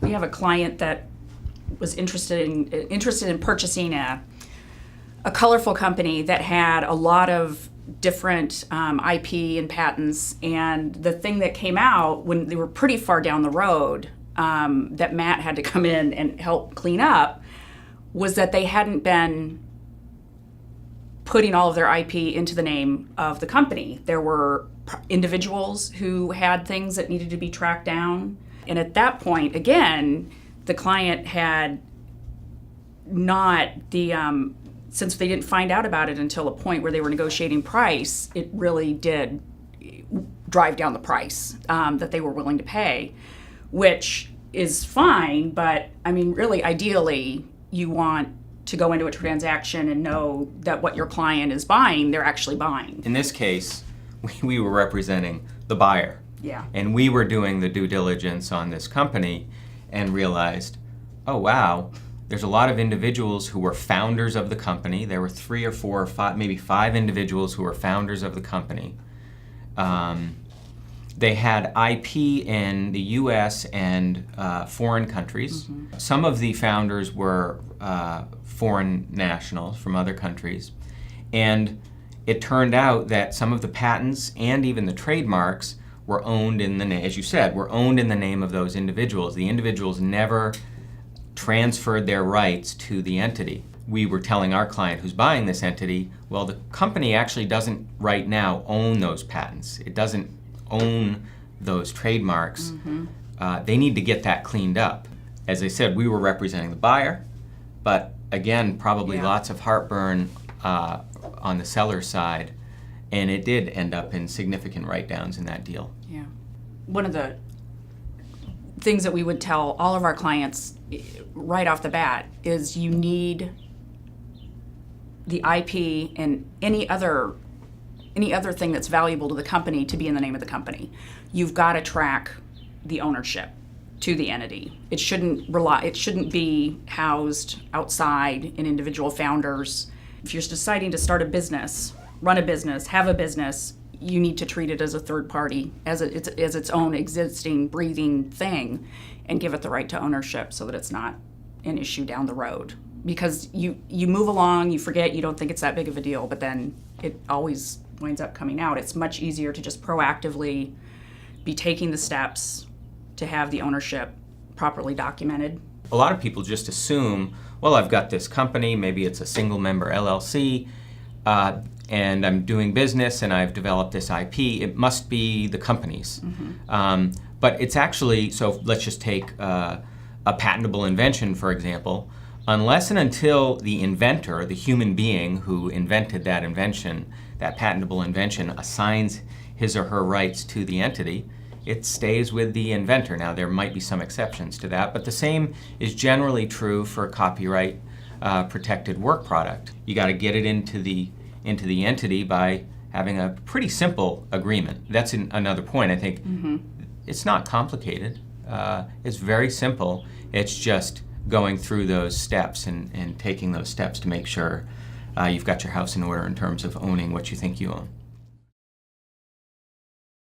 we have a client that was interested in purchasing a colorful company that had a lot of different IP and patents, and the thing that came out when they were pretty far down the road that Matt had to come in and help clean up was that they hadn't been putting all of their IP into the name of the company. There were individuals who had things that needed to be tracked down, and at that point, again, the client had not since they didn't find out about it until a point where they were negotiating price, it really did drive down the price that they were willing to pay, which is fine, but I mean, really, ideally, you want to go into a transaction and know that what your client is buying, they're actually buying. In this case, we were representing the buyer. Yeah. And we were doing the due diligence on this company and realized, oh wow, there's a lot of individuals who were founders of the company. There were 3 or 4 or 5, maybe 5 individuals who were founders of the company. They had IP in the US and foreign countries. Mm-hmm. Some of the founders were foreign nationals from other countries. And it turned out that some of the patents and even the trademarks were owned in the name, as you said, were owned in the name of those individuals. The individuals never transferred their rights to the entity. We were telling our client who's buying this entity, well, the company actually doesn't right now own those patents. It doesn't own those trademarks. Mm-hmm. They need to get that cleaned up. As I said, we were representing the buyer, but again, probably lots of heartburn on the seller's side, and it did end up in significant write-downs in that deal. Yeah. One of the things that we would tell all of our clients right off the bat is you need the IP and any other thing that's valuable to the company to be in the name of the company. You've got to track the ownership to the entity. It shouldn't be housed outside in individual founders. If you're deciding to start a business, run a business, have a business, you need to treat it as a third party, as its own existing, breathing thing, and give it the right to ownership so that it's not an issue down the road. Because you move along, you forget, you don't think it's that big of a deal, but then it always winds up coming out. It's much easier to just proactively be taking the steps to have the ownership properly documented. A lot of people just assume, well, I've got this company, maybe it's a single member LLC, and I'm doing business and I've developed this IP, it must be the company's. Mm-hmm. But it's actually, so let's just take a patentable invention, for example. Unless and until the inventor, the human being who invented that invention, that patentable invention, assigns his or her rights to the entity, it stays with the inventor. Now, there might be some exceptions to that, but the same is generally true for a copyright protected work product. You got to get it into the entity by having a pretty simple agreement. That's another point. I think it's not complicated. It's very simple. It's just going through those steps and taking those steps to make sure you've got your house in order in terms of owning what you think you own.